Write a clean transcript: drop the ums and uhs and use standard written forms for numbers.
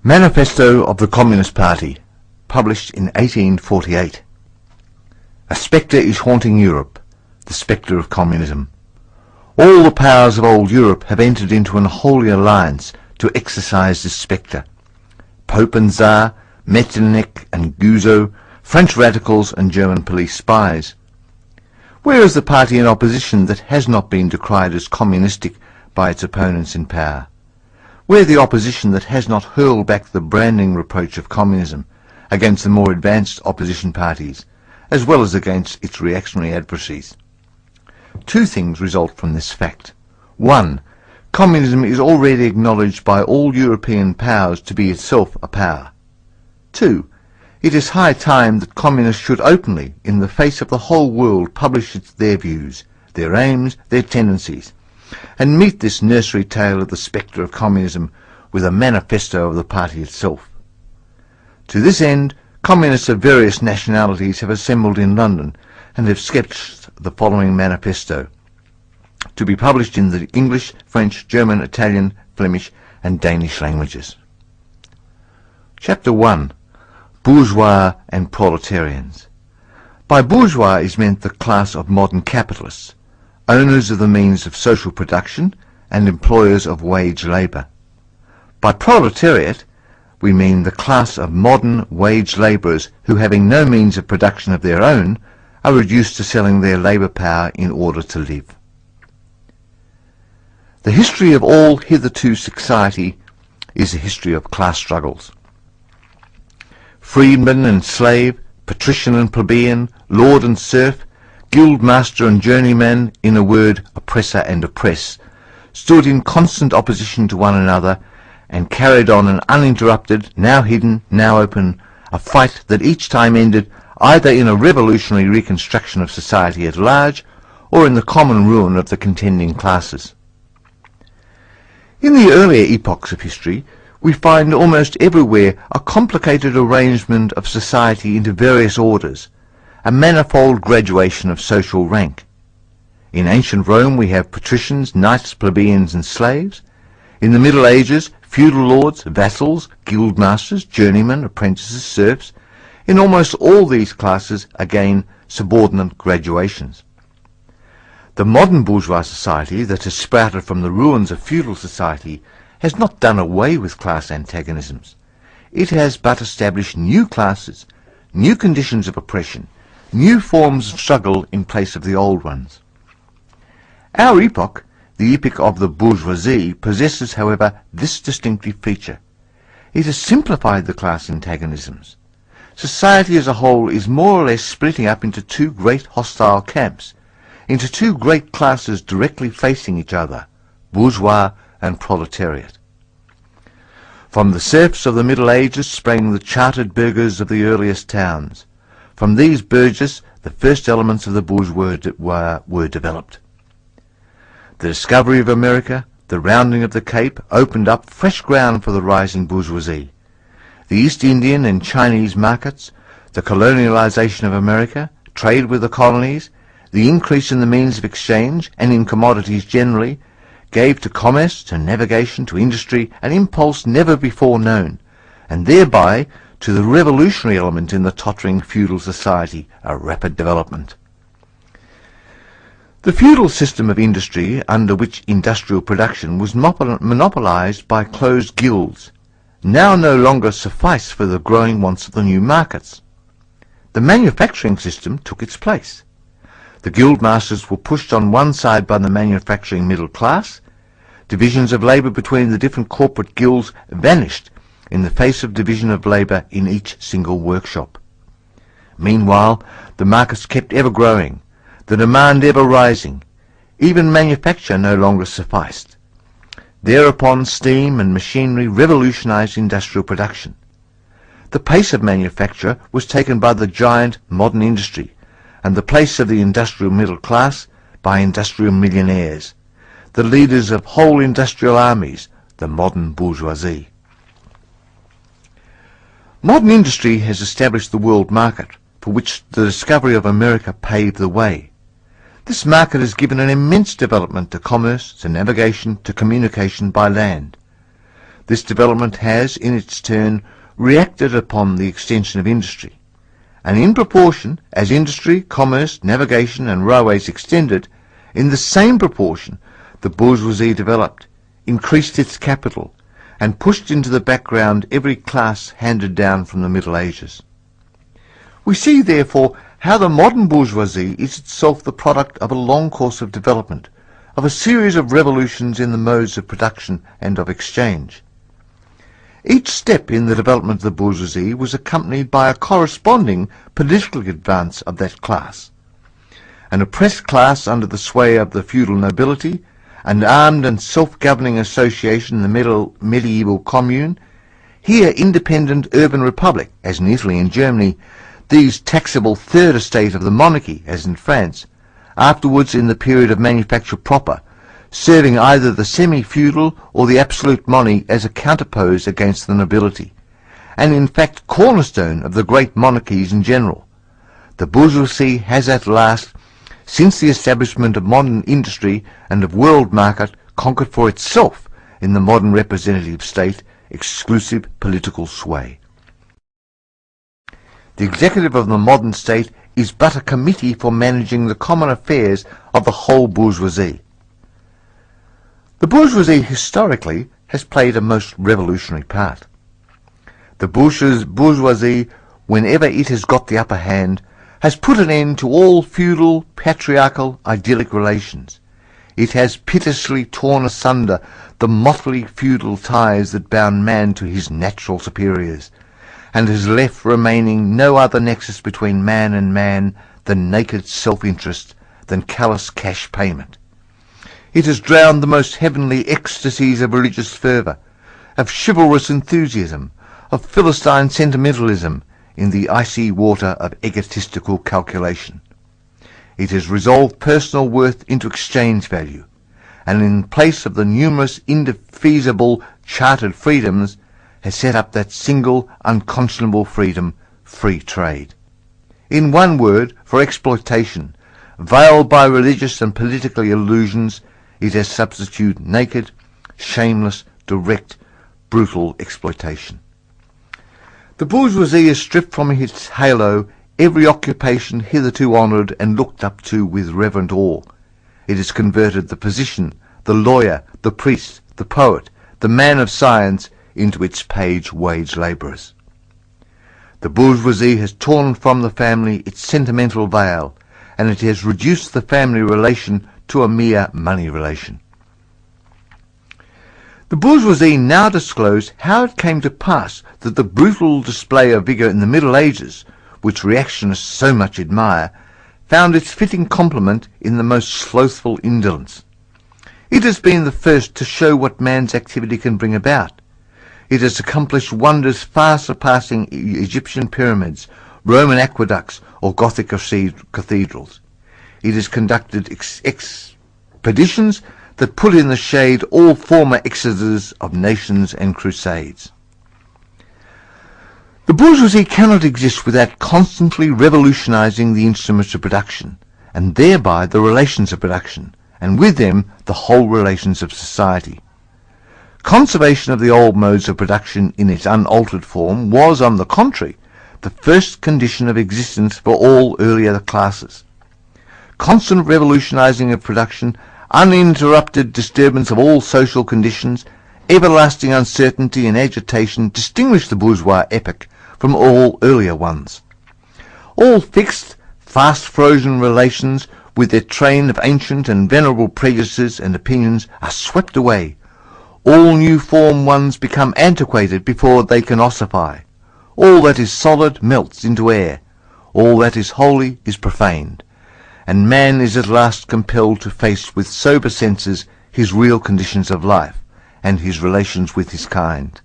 Manifesto of the Communist Party, published in 1848. A spectre is haunting Europe, the spectre of communism. All the powers of old Europe have entered into an holy alliance to exorcise this spectre. Pope and Tsar, Metternich and Guizot, French radicals and German police spies. Where is the party in opposition that has not been decried as communistic by its opponents in power? Where the opposition that has not hurled back the branding reproach of communism against the more advanced opposition parties, as well as against its reactionary adversaries? Two things result from this fact. One, communism is already acknowledged by all European powers to be itself a power. Two, it is high time that communists should openly, in the face of the whole world, publish their views, their aims, their tendencies, and meet this nursery tale of the spectre of communism with a manifesto of the party itself. To this end, communists of various nationalities have assembled in London and have sketched the following manifesto, to be published in the English, French, German, Italian, Flemish and Danish languages. Chapter 1. Bourgeois and Proletarians. By bourgeois is meant the class of modern capitalists, owners of the means of social production and employers of wage labour. By proletariat we mean the class of modern wage labourers who, having no means of production of their own, are reduced to selling their labour power in order to live. The history of all hitherto society is a history of class struggles. Freedman and slave, patrician and plebeian, lord and serf, guild master and journeyman, in a word, oppressor and oppressed, stood in constant opposition to one another and carried on an uninterrupted, now hidden, now open, a fight that each time ended either in a revolutionary reconstruction of society at large or in the common ruin of the contending classes. In the earlier epochs of history, we find almost everywhere a complicated arrangement of society into various orders, a manifold graduation of social rank. In ancient Rome we have patricians, knights, plebeians and slaves. In the Middle Ages, feudal lords, vassals, guild masters, journeymen, apprentices, serfs. In almost all these classes, again, subordinate graduations. The modern bourgeois society that has sprouted from the ruins of feudal society has not done away with class antagonisms. It has but established new classes, new conditions of oppression, new forms of struggle in place of the old ones. Our epoch, the epoch of the bourgeoisie, possesses, however, this distinctive feature. It has simplified the class antagonisms. Society as a whole is more or less splitting up into two great hostile camps, into two great classes directly facing each other, bourgeois and proletariat. From the serfs of the Middle Ages sprang the chartered burghers of the earliest towns. From these burgesses the first elements of the bourgeois were developed. The discovery of America, the rounding of the Cape, opened up fresh ground for the rising bourgeoisie. The East Indian and Chinese markets, the colonialization of America, trade with the colonies, the increase in the means of exchange and in commodities generally, gave to commerce, to navigation, to industry an impulse never before known, and thereby to the revolutionary element in the tottering feudal society a rapid development. The feudal system of industry, under which industrial production was monopolized by closed guilds, now no longer suffice for the growing wants of the new markets. The manufacturing system took its place. The guild masters were pushed on one side by the manufacturing middle class. Divisions of labour between the different corporate guilds vanished in the face of division of labour in each single workshop. Meanwhile, the markets kept ever growing, the demand ever rising. Even manufacture no longer sufficed. Thereupon steam and machinery revolutionized industrial production. The pace of manufacture was taken by the giant modern industry, and the place of the industrial middle class by industrial millionaires, the leaders of whole industrial armies, the modern bourgeoisie. Modern industry has established the world market, for which the discovery of America paved the way. This market has given an immense development to commerce, to navigation, to communication by land. This development has, in its turn, reacted upon the extension of industry, and in proportion as industry, commerce, navigation and railways extended, in the same proportion the bourgeoisie developed, increased its capital, and pushed into the background every class handed down from the Middle Ages. We see, therefore, how the modern bourgeoisie is itself the product of a long course of development, of a series of revolutions in the modes of production and of exchange. Each step in the development of the bourgeoisie was accompanied by a corresponding political advance of that class. An oppressed class under the sway of the feudal nobility, an armed and self-governing association in the medieval commune, here independent urban republic, as in Italy and Germany, these taxable third estate of the monarchy, as in France, afterwards in the period of manufacture proper, serving either the semi-feudal or the absolute monarchy as a counterpose against the nobility, and in fact cornerstone of the great monarchies in general. The bourgeoisie has at last, since the establishment of modern industry and of world market, conquered for itself, in the modern representative state, exclusive political sway. The executive of the modern state is but a committee for managing the common affairs of the whole bourgeoisie. The bourgeoisie historically has played a most revolutionary part. The bourgeoisie, whenever it has got the upper hand, has put an end to all feudal, patriarchal, idyllic relations. It has pitilessly torn asunder the motley feudal ties that bound man to his natural superiors, and has left remaining no other nexus between man and man than naked self-interest, than callous cash payment. It has drowned the most heavenly ecstasies of religious fervour, of chivalrous enthusiasm, of Philistine sentimentalism, in the icy water of egotistical calculation. It has resolved personal worth into exchange value, and in place of the numerous indefeasible chartered freedoms, has set up that single unconscionable freedom, free trade. In one word, for exploitation, veiled by religious and political illusions, it has substituted naked, shameless, direct, brutal exploitation. The bourgeoisie has stripped from its halo every occupation hitherto honoured and looked up to with reverent awe. It has converted the physician, the lawyer, the priest, the poet, the man of science into its wage labourers. The bourgeoisie has torn from the family its sentimental veil, and it has reduced the family relation to a mere money relation. The bourgeoisie now disclose how it came to pass that the brutal display of vigour in the Middle Ages, which reactionists so much admire, found its fitting complement in the most slothful indolence. It has been the first to show what man's activity can bring about. It has accomplished wonders far surpassing Egyptian pyramids, Roman aqueducts, or Gothic cathedrals. It has conducted expeditions that put in the shade all former exodus of nations and crusades. The bourgeoisie cannot exist without constantly revolutionizing the instruments of production, and thereby the relations of production, and with them the whole relations of society. Conservation of the old modes of production in its unaltered form was, on the contrary, the first condition of existence for all earlier classes. Constant revolutionizing of production, uninterrupted disturbance of all social conditions, everlasting uncertainty and agitation distinguish the bourgeois epoch from all earlier ones. All fixed, fast-frozen relations, with their train of ancient and venerable prejudices and opinions, are swept away. All new-formed ones become antiquated before they can ossify. All that is solid melts into air. All that is holy is profaned. And man is at last compelled to face with sober senses his real conditions of life, and his relations with his kind.